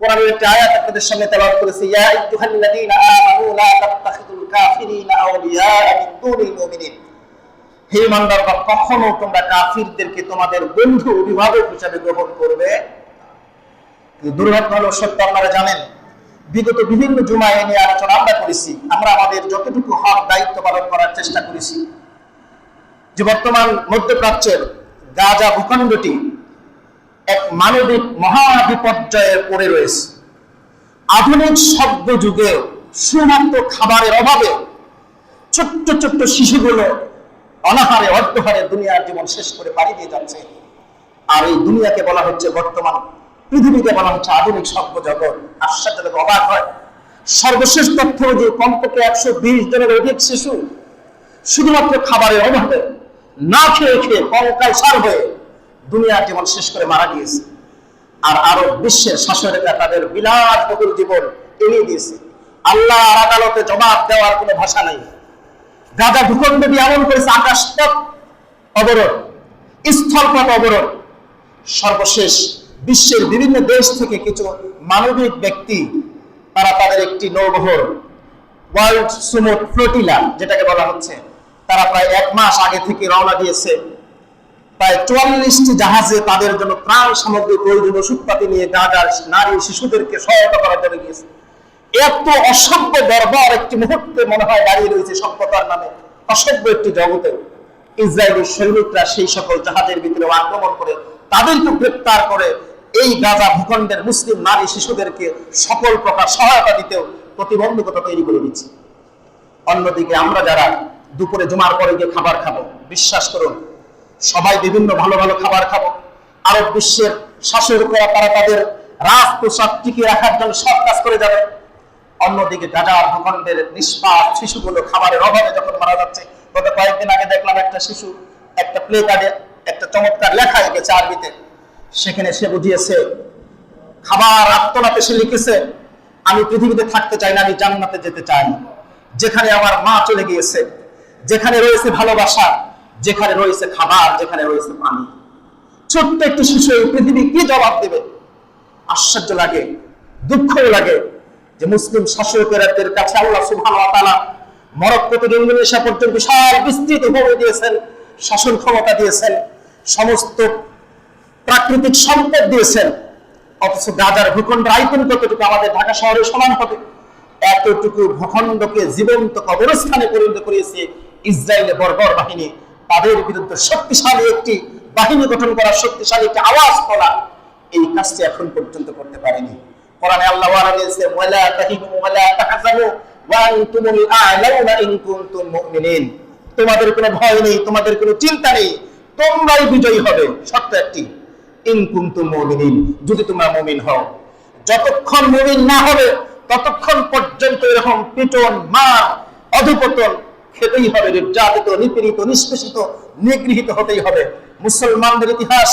কোরআনের একটি আয়াত আপনাদের সামনে তেলাওয়াত করেছি, ইয়া আইয়ুহাল্লাযীনা আমানু লা তাত্তাখিযুল কাফিরিনা আউলিয়া মিন দুনিল মুমিনিন। হে ইমানদাররা, কখনো তোমরা কাফিরদেরকে তোমাদের বন্ধু অভিভাবক হিসেবে গ্রহণ করবে। দুর্ভাগ্য হলো, সত্য আপনারা জানেন, বিগত বিভিন্ন জুমায় এ নিয়ে আলোচনা আমরা করেছি। আমরা আমাদের যতটুকু হক দায়িত্ব পালন করার চেষ্টা করেছি যে বর্তমান মধ্যপ্রাচ্যের গাজা ভূখণ্ডটি এক মানবিক মহাবিপর্যয়ে পড়ে রয়েছে। আধুনিক সভ্য যুগে শুধুমাত্র খাবারের অভাবে ছোট্ট ছোট্ট শিশুগুলো অনাহারে অর্ধহারে দুনিয়ার জীবন শেষ করে পাড়ি দিয়ে যাচ্ছে। আর এই দুনিয়াকে বলা হচ্ছে, বর্তমান পৃথিবীকে বলা হচ্ছে আধুনিক সভ্য জগৎ। আশ্চর্যজনক, অবাক হয়। সর্বশেষ তথ্য যে কমপক্ষে 120 জনের অধিক শিশু শুধুমাত্র খাবারের অভাবে না খেয়ে খেয়ে কঙ্কালসার হয়ে দুনিয়ার জীবন শেষ করে মারা গিয়েছে। আর আরব বিশ্বের শাসকেরা তাদের বিলাসবহুল জীবন এড়িয়ে দিয়েছে। আল্লাহ আদালতে জবাব দেওয়ার কোনো ভাষা নেই। গাজা ভূখণ্ডটি এমন করেছে, আকাশপথ অবরোধ, স্থলপথ অবরোধ। সর্বশেষ বিশ্বের বিভিন্ন দেশ থেকে কিছু মানবিক ব্যক্তি, তারা তাদের একটি নৌবহর ওয়ার্ল্ড সুমুদ ফ্লোটিলা যেটাকে বলা হচ্ছে, তারা প্রায় 1 মাস আগে থেকে রওনা দিয়েছে। প্রায় 44টি জাহাজে তাদের জন্য ত্রাণ সামগ্রী, প্রয়োজনীয় ওষুধপাতি নিয়ে গাজার নারী শিশুদেরকে সহায়তা করার জন্য গিয়েছে। এত অসভ্য বর্বর একটি মুহূর্তে মনে হয় দাঁড়িয়ে রয়েছে সভ্যতার নামে অসভ্য একটি জগতে। ইসরায়েলি সৈনিকরা সেই সকল জাহাজের ভিতরে আক্রমণ করে তাদেরকে গ্রেপ্তার করে এই গাজা ভূখণ্ডের মুসলিম নারী শিশুদেরকে সকল প্রকার সহায়তা দিতেও প্রতিবন্ধকতা তৈরি করে দিচ্ছে। অন্যদিকে আমরা যারা দুপুরে জুমার পরে গিয়ে খাবার খাবো, বিশ্বাস করুন সবাই বিভিন্ন ভালো ভালো খাবার খাবো। আরব বিশ্বের শাসকরা তারা তাদের রাজ পোশাক টিকিয়ে রাখার জন্য সব কাজ করে যাবে। অন্যদিকে গাজার ভূখণ্ডের নিষ্পাপ শিশুগুলো খাবারের অভাবে যখন মারা যাচ্ছে। গত কয়েকদিন আগে দেখলাম একটা শিশু একটা প্লে কার্ডে একটা চমৎকার লেখা এঁকেছে আরবিতে। সেখানে সে বুঝিয়েছে, খাবার আত্মনাতে সে লিখেছে, আমি পৃথিবীতে থাকতে চাই না, আমি জান্নাতে যেতে চাই, যেখানে আমার মা চলে গিয়েছে, যেখানে রয়েছে ভালোবাসা, যেখানে রয়েছে খাবার, যেখানে রয়েছে পানি। ছোট্ট একটি শিশু এই পৃথিবী কি জবাব দেবে? আশ্চর্য লাগে, দুঃখও লাগে যে মুসলিম শাসকের কাছে আল্লাহ সুবহানাহু ওয়া তাআলা মরক্কো থেকে ইন্দোনেশিয়া পর্যন্ত বিশাল বিস্তৃত ভূমি দিয়েছেন, শাসন ক্ষমতা দিয়েছেন, সমস্ত প্রাকৃতিক সম্পদ দিয়েছেন। অথচ গাজার ভূখণ্ডের আয়তন কতটুকু? আমাদের ঢাকা শহরের সমান হবে। এতটুকু ভূখণ্ডকে জীবন্ত কবরস্থানে পরিণত করিয়েছে ইসরায়েলের বর্বর বাহিনী। তাদের বিরুদ্ধে শক্তিশালী একটি বাহিনী গঠন করা, শক্তিশালী একটি আওয়াজ তোলা, এই কাজটি এখন পর্যন্ত করতে পারেনি। কোরআনে আল্লাহ ওয়ালা দিয়েছে, ওয়ালা তাহিনু ওয়ালা তাহজানু ওয়া আনতুমুল আ'লাউনা ইন কুনতুম মুমিনিন। তোমাদের কোনো ভয় নেই, তোমাদের কোনো চিন্তা নেই, তোমরাই বিজয়ী হবে। শর্ত একটি, ইন কুনতুম মুমিনিন, যদি তোমরা মুমিন হও। যতক্ষণ মুমিন না হবে ততক্ষণ পর্যন্ত এরকম পিটন, মার, অধঃপতন খেতেই হবে, নির্যাতিত, নিপীড়িত, নিষ্পেষিত, নিগৃহীত হতেই হবে। মুসলমানদের ইতিহাস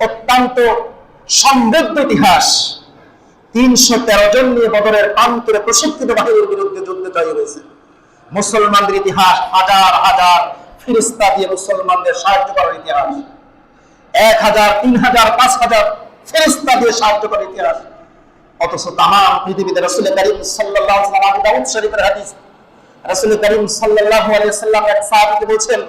অত্যন্ত সমৃদ্ধ ইতিহাস। 313 জন নিয়ে বদরের প্রান্তরে প্রশিক্ষিত বাহিনীর বিরুদ্ধে যুদ্ধে জয় হয়েছে। মুসলমানদের ইতিহাস হাজার হাজার ফেরেশতা দিয়ে মুসলমানদের সাহায্য করার ইতিহাস। 1000, 3000, 5000 ফেরেশতা দিয়ে সাহায্য করার ইতিহাস। অথচ তামাম পৃথিবীতে রাসূল করিম সাল্লাল্লাহু আলাইহি ওয়াসাল্লাম, আবু দাউদ শরীফের হাদিস, রাসূল করিম সাল্লাল্লাহু আলাইহি ওয়াসাল্লাম এক সাহাবীকে বলেছেন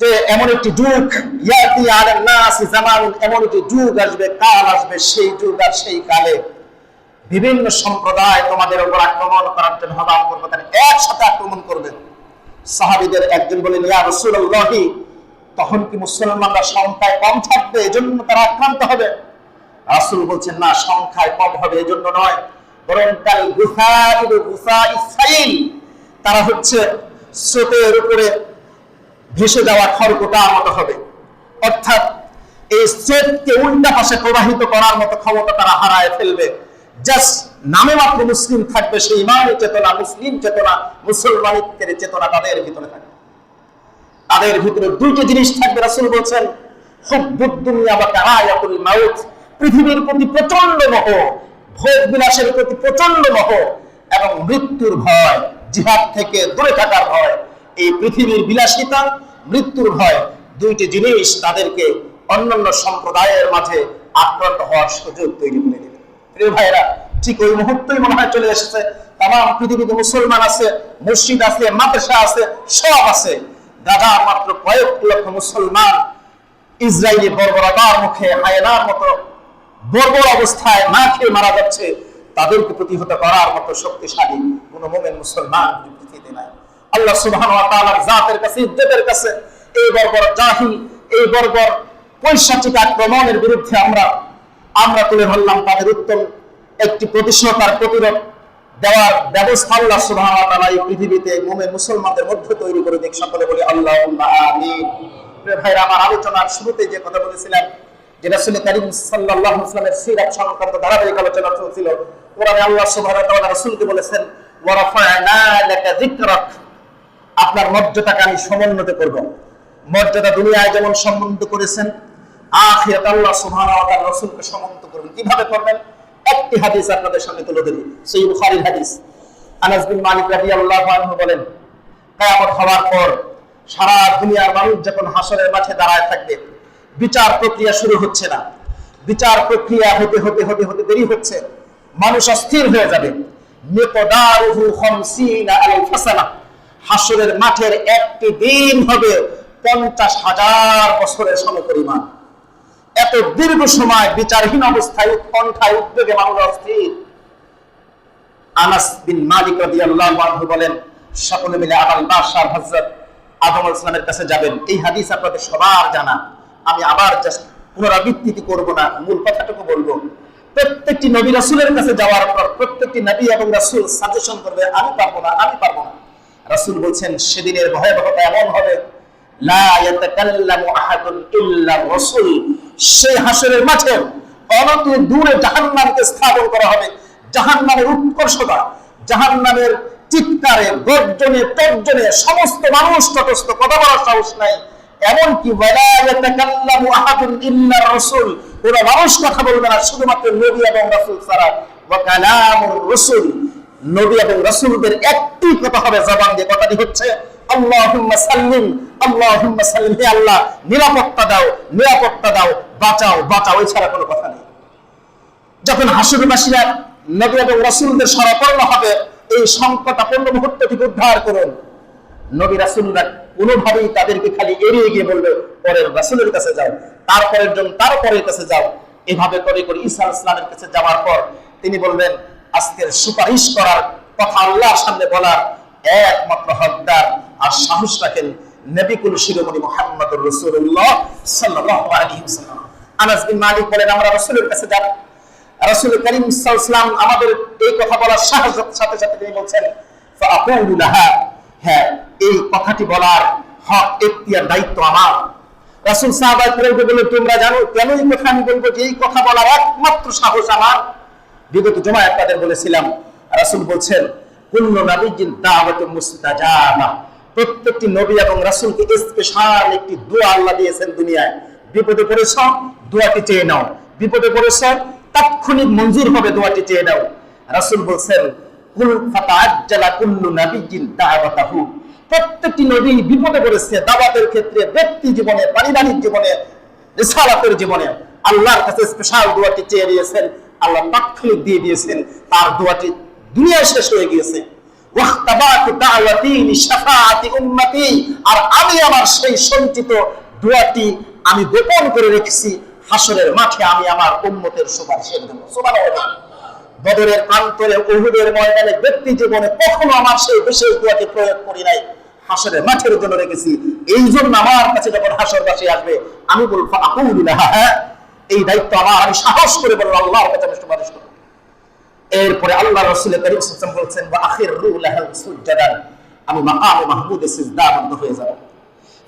যে এমন একটি যুগ, ইয়াতি আলান নাস জামান, এমন একটি যুগ আসবে, কাল আসবে, সেই যুগ আর সেই কালে বিভিন্ন সম্প্রদায় তোমাদের উপর আক্রমণ করার জন্য হবান করবে, তারা একসাথে আক্রমণ করবে। সাহাবীদের একজন বলেন, ইয়া রাসূলুল্লাহ, তখন কি মুসলমানরা সংখ্যায় কম থাকবে এজন্য তারা আক্রান্ত হবে? রাসূল বলছেন, না, সংখ্যায় কম হবে এজন্য নয়, বরং কাল গুসাইস সাইল, তারা হচ্ছে স্রোতের উপরে ভেসে যাওয়া খড়কুটার মতো হবে। অর্থাৎ এই স্রোতকে উল্টা পাশে প্রবাহিত করার মতো ক্ষমতা তারা হারায় ফেলবে। জাস্ট নামে মাত্র মুসলিম থাকবে, সেই ইমানি চেতনা, মুসলিম চেতনা, মুসলমানিত্বের চেতনা তাদের ভিতরে থাকবে। তাদের ভিতরে দুইটি জিনিস থাকবে। রাসূল বলেছেন, হুব্বুদ দুনিয়া ওয়া কারায়াতুল মাউত, পৃথিবীর প্রতি প্রচন্ড মোহ, ভোগ বিলাসের প্রতি প্রচন্ড মোহ এবং মৃত্যুর ভয়, জিহাদ থেকে দূরে থাকার ভয়। এই পৃথিবীর বিলাসিতা, মৃত্যুর ভয়, দুইটি জিনিস তাদেরকে অন্যান্য সম্প্রদায়ের মাঝে আক্রান্ত হওয়ার সুযোগ তৈরি করে দেবে। প্রিয় ভাইরা, ঠিক ওই মুহূর্তেই মনে হয় চলে এসেছে। তাম পৃথিবীতে মুসলমান আছে, মসজিদ আছে, মাদ্রাসা আছে, সব আছে, গাজা মাত্র কয়েক লক্ষ মুসলমান ইসরায়েলি বর্বরতার মুখে হায়নার মতো বর্বর অবস্থায় না খেয়ে মারা যাচ্ছে। তাদেরকে প্রতিহত করার মতো শক্তিশালী কোন মুমিন মুসলমান পৃথিবীতে নাই। আল্লাহ সুবহানাহু ওয়া তাআলার জাতের কাছে, ইজ্জতের কাছে এই বর্বর জাহিল, এই বর্বর পৈশাচিক আক্রমণের বিরুদ্ধে আমরা তুলে ধরলাম তাদের উত্তম একটি প্রতিশোধার প্রতিরোধ দেওয়ার ব্যবস্থা আল্লাহ সুবহানাহু ওয়া তাআলা এই পৃথিবীতে মুমিন মুসলমানদের মধ্যে তৈরি করে দিক। সকলে বলি আল্লাহুম্মা আমিন। প্রিয় ভাইরা, আমার আলোচনার শুরুতে যে কথা বলেছিলাম, যে রাসূল কারীম সাল্লাল্লাহু আলাইহি ওয়াসাল্লামের সিরাত সংক্রান্ত ধারাবাহিক আলোচনা চলছিল। কোরআনে আল্লাহ সুবহানাহু ওয়া তাআলা রাসূলকে বলেছেন, ওয়া রাফা'না লাকা যিকরাক, আপনার মর্যাদাকে আমি সমুন্নত করব। মর্যাদা দুনিয়ায় যেমন সমুন্নত করেছেন, আখিরাত আল্লাহ সুবহানাহু ওয়া তাআলা রাসূলকে সমুন্নত করবেন। কিভাবে করবেন? একটি হাদিস আপনাদের সামনে তুলে ধরি, সহিহ বুখারীর হাদিস। আনাস বিন মালিক রাদিয়াল্লাহু আনহু বলেন, কিয়ামত হওয়ার পর সারা দুনিয়ার মানুষ যখন হাসরের মাঠে দাঁড়ায় থাকবে, বিচার প্রক্রিয়া শুরু হচ্ছে না, বিচার প্রক্রিয়া হতে হতে হতে হতে দেরি হচ্ছে, মানুষ অস্থির হয়ে যাবে। মিকদারুহু 50 আলফ সানা, হাসরের মাঠের একটি দিন হবে 50,000 বছরের সমপরিমাণ। এত দীর্ঘ সময় বিচারহীন অবস্থায় উৎকণ্ঠায় উদ্বেগে মানুষ অস্থির। আনাস বিন মালিক রাদিয়াল্লাহু আনহু বলেন, সকলে মিলে আবাল বাশার হযরত আদম আলাইহিস সালামের কাছে যাবেন। এই হাদিস আপনাদের সবার জানা, আমি আবার জাস্ট পুনরাবৃত্তি করব না, মূল কথাটুকু বলবো। প্রত্যেকটি নবী রাসূলের কাছে যাওয়ার পর প্রত্যেকটি নবী এবং রাসূল সাজেশন করবে, আমি পারবো না, আমি পারবো না। রাসূল বলছেন, সেদিনের ভয়াবহতা এমন হবে, লা ইয়াতাকাল্লামু আহাদুন ইল্লা রাসূল, সেই হাসরের মাঠে অনন্ত দূরে জাহান্নামকে স্থাপন করা হবে। জাহান্নামের উৎকর্ষতা, জাহান্নামের চিৎকারে, গর্জনে, তর্জনে সমস্ত মানুষ তটস্থ, কথা বলার সাহস নাই। এমনকি ওয়ালা ইয়াতাকাল্লামু আহাদুন ইল্লা রাসূল, কোন মানুষ কথা বলবে না শুধুমাত্র নবী এবং রাসূল ছাড়া। ওয়া কালামুর রাসূল, নবী এবং রাসূলদের একটি কথা হবে জবান দিয়ে, কথাটি হচ্ছে আল্লাহুম্মা সাল্লিম, আল্লাহুম্মা সাল্লিম, হে আল্লাহ নিরাপত্তা দাও, নিরাপত্তা দাও, বাঁচাও, বাঁচাও, এছাড়া কোনো কথা নেই। যখন হাসরবাসীরা নবী এবং রাসূলদের শরণাপন্ন হবে, এই সংকটাপন্ন মুহূর্ত থেকে উদ্ধার করুন। নবী রাসূলরা কোনোভাবেই তাদেরকে খালি এড়িয়ে গিয়ে বলবে, পরের রাসূলের কাছে যাও, তারপরের জন তারপরের কাছে যাও। এভাবে করে করে ঈসা আলাইহিস সালামের কাছে যাওয়ার পর তিনি বলবেন, আজকের সুপারিশ করার কথা আল্লাহর সামনে বলার একমাত্র হকদার আর সাহস রাখেন নবিকুল শিরোমণি মুহাম্মদুর রাসূলুল্লাহ সাল্লাল্লাহু আলাইহি ওয়াসাল্লাম। আনাস বিন মালিক বলেন, আমরা রাসূলের কাছে যাব, রাসূল কারীম সাল্লাল্লাহু আলাইহি ওয়াসাল্লাম আমাদের এই কথা বলার সাথে সাথে তিনি বলছেন, ফাআকুলু লাহা, হ্যাঁ এই কথাটি বলার হক, এখতিয়ার, দায়িত্ব আমার। রাসূল সাহাবায়ে কেরামকে বললেন, তোমরা জানো কেন এই কথা আমি বলবো, যে এই কথা বলার একমাত্র সাহস আমার। বিগত জুমায় আপনাদের বলেছিলাম, রাসূল বলছেন, কুল্লু নাবিয়্যিন দাওয়াতুন মুস্তাজাবা, প্রত্যেকটি নবী এবং রাসূলকে স্পেশাল একটি দোয়া আল্লাহ দিয়েছেন দুনিয়ায়। বিপদে পড়েছ, দোয়াটি চেয়ে নাও, বিপদে পড়েছ তাৎক্ষণিক মঞ্জুর হবে, দোয়াটি চেয়ে নাও। রাসূল বলছেন, কুল ফাতাআজ্জালা কুল্লু নাবিয়্যিন দাওয়াতাহু, প্রত্যেকটি নবী বিপদে পড়েছে দাওয়াতের ক্ষেত্রে, ব্যক্তি জীবনে, পারিবারিক জীবনে, রিসালাতের জীবনে আল্লাহর কাছে স্পেশাল দোয়াটি চেয়ে দিয়েছেন, আল্লাহ তাৎক্ষণিক দিয়ে দিয়েছেন, তার দোয়াটি দুনিয়া শেষ হয়ে গিয়েছে। ওয়াখতাবাতু দাওয়াতি লিশাফাআতি উম্মতি, আর আমি আমার সেই সঞ্চিত দোয়াটি আমি গোপন করে রেখেছি, হাসরের মাঠে আমি আমার উম্মতের সুপারিশের জন্য। সুবহানাল্লাহ। বদরের প্রান্তরে, উহুদের ময়দানে, ব্যক্তি জীবনে কখনো আমার সেই বিশেষ দোয়াটি প্রয়োগ করি নাই, হাসরের মাঠের জন্য রেখেছি। এই জন্য আমার কাছে যখন হাসরবাসী আসবে, আমি বলবো আকুলু লাহা, হ্যাঁ এই দায়িত্ব আমার, আমি সাহস করে বলবো আল্লাহর কাছে আমি সুপারিশ করব। এরপরে আল্লাহ রাসূল কারীম সাল্লাল্লাহু আলাইহি ওয়াসাল্লাম বলছেন, ওয়া আখিরু লাহা সুজদান, আমি মাকামে মাহমুদে সিজদাবদ্ধ হয়ে যাব।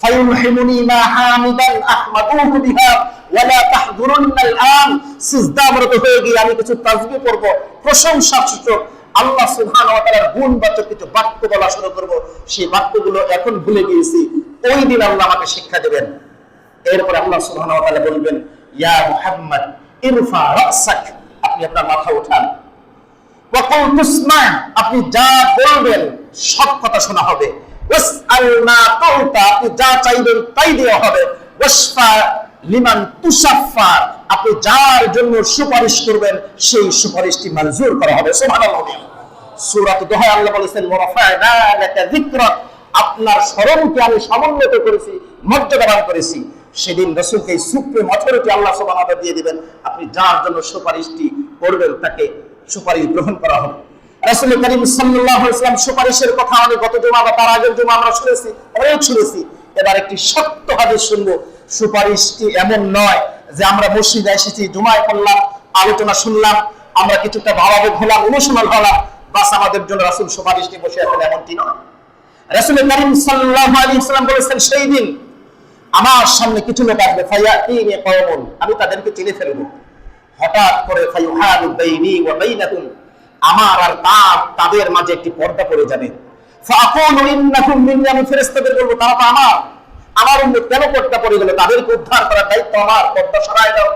ফায়ুলহিমুনি মা হামিদান আহমাদুহু বিহা ওয়া লা তাহদুরুন্নাল আন, সিজদাবদ্ধ হয়ে গিয়ে আমি কিছু তাসবিহ করব, প্রশংসাসূচক আল্লাহ সুবহানাহু ওয়া তাআলার গুণবাচক কিছু বাক্য বলা শুরু করব। সেই বাক্যগুলো এখন ভুলে গিয়েছি, ওই দিন আল্লাহ আমাকে শিক্ষা দেবেন। এরপরে আল্লাহ সুবহানাহু ওয়া তাআলা বলবেন, ইয়া মুহাম্মদ ইরফা রাসাক, আপনি আপনার মাথা উঠান। ওয়া কুল তুসমা, আপনি যা বলবেন সব কথা শোনা হবে। ওয়াসআল মা তুতা, আপনি যা চাইবেন তাই দেওয়া হবে। ওয়াশফা লিমান তুশাফা, আপনি যার জন্য সুপারিশ করবেন সেই সুপারিশটি মঞ্জুর করা হবে। সুবহানাল্লাহ। সূরা দোহায় আল্লাহ বলেছেন ওয়ারাফা'না লাকা যিকরাক, আপনার স্মরণকে আমি সমুন্নত করেছি, মর্যাদাবান করেছি। সেদিন রাসূলকে সুপ্রিম অথরিটি আল্লাহ সুবহানাহু ওয়া তাআলা দিয়ে দিবেন। আপনি যার জন্য সুপারিশটি করবেন তাকে সুপারিশ গ্রহণ করা হবে। রাসূল করিম সাল্লাল্লাহু আলাইহি ওয়াসাল্লাম সুপারিশের কথা আমি গত জুমা বা তার আগের জুমা আমরা শুনেছি, অনেক শুনেছি। এবার একটি সত্য হাদিস শুনবো। সুপারিশটি এমন নয় যে আমরা মসজিদে এসেছি, জুমায় করলাম, আলোচনা শুনলাম, আমরা কিছুটা ভাবাবেগ হলাম, অনুশীলন হলাম, বাস আমাদের জন্য রাসূল সুপারিশ নিয়ে বসে আছেন, এমনটি নয়। রাসূল করিম সাল্লাল্লাহু আলাইহি ওয়াসাল্লাম বলেছেন সেই দিন আমার সামনে কিছু লোক আসবে, ফায়াতিনি কওমুন, আমি তাদেরকে চিনে ফেলবো। হঠাৎ করে ফায়ুহালু বাইনি ওয়া বাইনাহুম, আমার আর তাদের মাঝে একটি পর্দা পড়ে যাবে। ফাআকুলু ইন্নাকুম মিন্নি, আমি ফেরেশতাদের বলবো তারা তো আমার উম্মত, কেন পর্দা পড়ে গেল? তাদেরকে উদ্ধার করার দায়িত্ব আমার, পর্দা সরায় দাও।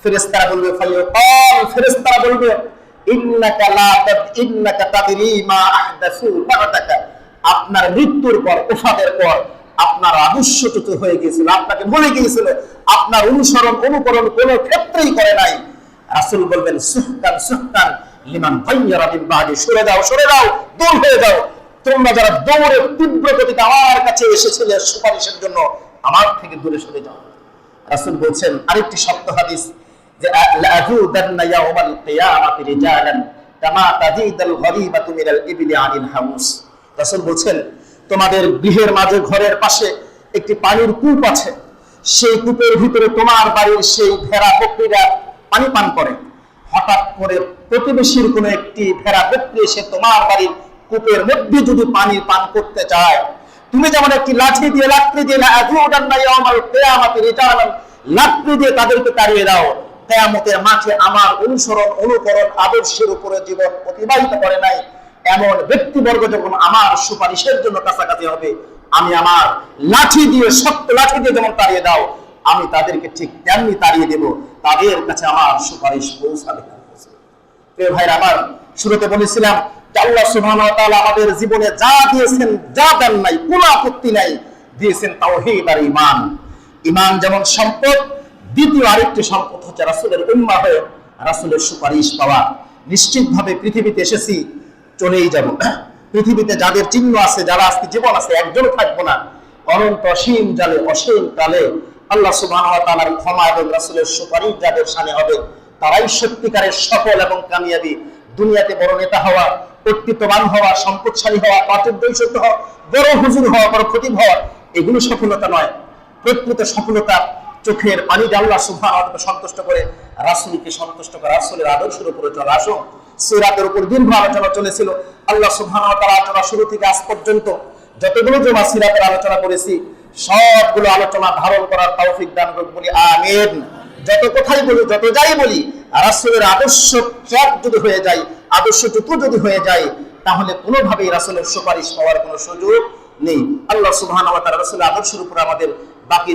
ফেরেশতারা বলবে ফেরেশতারা বলবে ইন্নাকা তাদরি মা আহদাসু বা'দাকা, আপনার মৃত্যুর পর, ওফাতের পর আপনার আদর্শচ্যুত হয়ে গিয়েছিল, আপনাকে ভুলে গিয়েছিল, আপনার অনুসরণ অনুকরণ কোনো ক্ষেত্রেই করে নাই। রাসূল বলবেন সুহতান সুহতান লিমান গায়্যারা মিন বা'দি, সরে দাও দূর হয়ে যাও, তোমরা যারা দৌড়ে তীব্র গতিতে আমার কাছে এসেছিলে সুপারিশের জন্য, আমার থেকে দূরে সরে যাও। রাসূল বলছেন আরেকটি সত্য হাদিস যে লাযুদান্না ইয়াউমাল কিয়ামাতি রিজালান কামা তাজিদাল গরিবাতু মিনাল ইবলি আনিল হামুস। রাসূল বলছেন তোমাদের গৃহের মাঝে, ঘরের পাশে একটি পানির কূপ আছে, সেই কূপের ভিতরে তোমার বাড়ির সেই ভেড়া বকরিরা পানি পান করে। হঠাৎ করে প্রতিবেশীর কোনো একটি ভেড়া বকরি এসে তোমার বাড়ির কূপের মধ্যে যদি পানি পান করতে চায়, তুমি যেমন একটি লাঠি দিয়ে লাকড়ি দিয়ে লাকড়ি দিয়ে তাদেরকে তাড়িয়ে দাও, কিয়ামতের মাঠে আমার অনুসরণ অনুকরণ আদর্শের উপরে জীবন অতিবাহিত করে নাই এমন ব্যক্তিবর্গ যখন আমার সুপারিশের জন্য কাছাকাছি হবে, আমি আমার লাঠি দিয়ে, শক্ত লাঠি দিয়ে যেমন তাড়িয়ে দাও, আমি তাদেরকে ঠিক তেমনি তাড়িয়ে দেব, তাদের কাছে আমার সুপারিশ পৌঁছাবে। প্রিয় ভাইরা আমার, শুরুতে বলেছিলাম আল্লাহ সুবহানাহু ওয়া তাআলা আমাদের জীবনে যা দিয়েছেন, যা দেন নাই, কোনো আপত্তি নাই, দিয়েছেন তাওহীদ আর ঈমান। ঈমান যেমন সম্পদ, দ্বিতীয় আরেকটি সম্পদ হচ্ছে রাসূলের উম্মাহ হয়ে রাসূলের সুপারিশ পাওয়া। নিশ্চিতভাবে পৃথিবীতে এসেছি, চলেই যাব। পৃথিবীতে যাদের চিহ্ন আছে, যারা আজকে জীবন আছে, একজন থাকবো না। অনন্ত অসীম জালে অসীম কালে আল্লাহ সুবহানাহু ওয়া তাআলার ক্ষমা এবং রাসূলের সুপারিশ যাদের সামনে হবে, তারাই সত্যিকারের সফল এবং কামিয়াবি। দুনিয়াতে বড় নেতা হওয়া, কর্তৃত্ববান হওয়া, সম্পদশালী হওয়া, পাঠ্যদৈশত হওয়া, বড় হুজুর হওয়া, বড় খতিব হওয়া, এগুলো সফলতা নয়। প্রকৃত সফলতা চোখের পানি দিয়ে আল্লাহ সুবহানাহু ওয়া তাআলা সন্তুষ্ট করে, রাসূলকে সন্তুষ্ট করে, রাসূলের আদর্শের উপরে চলা। আসুন, সিরাতের উপর দীর্ঘ আলোচনা চলেছিল। আল্লাহ সুবহানাহু ওয়া তাআলা আলোচনা শুরু থেকে আজ পর্যন্ত যতগুলো জমা সিরাতের আলোচনা করেছি, সবগুলো আলোচনা ধারণ করার তৌফিক দান করুন, বলি আমিন। যত কথাই বলি, যত যাই বলি, রাসূলের আদর্শ ত্যাগ যদি হয়ে যায়, আদর্শচ্যুত যদি হয়ে যায়, তাহলে কোনোভাবেই রাসূলের সুপারিশ পাওয়ার কোনো সুযোগ নেই। আল্লাহ সুবহানাহু ওয়া তাআলা রাসূলের আদর্শের উপর আমাদের বাকি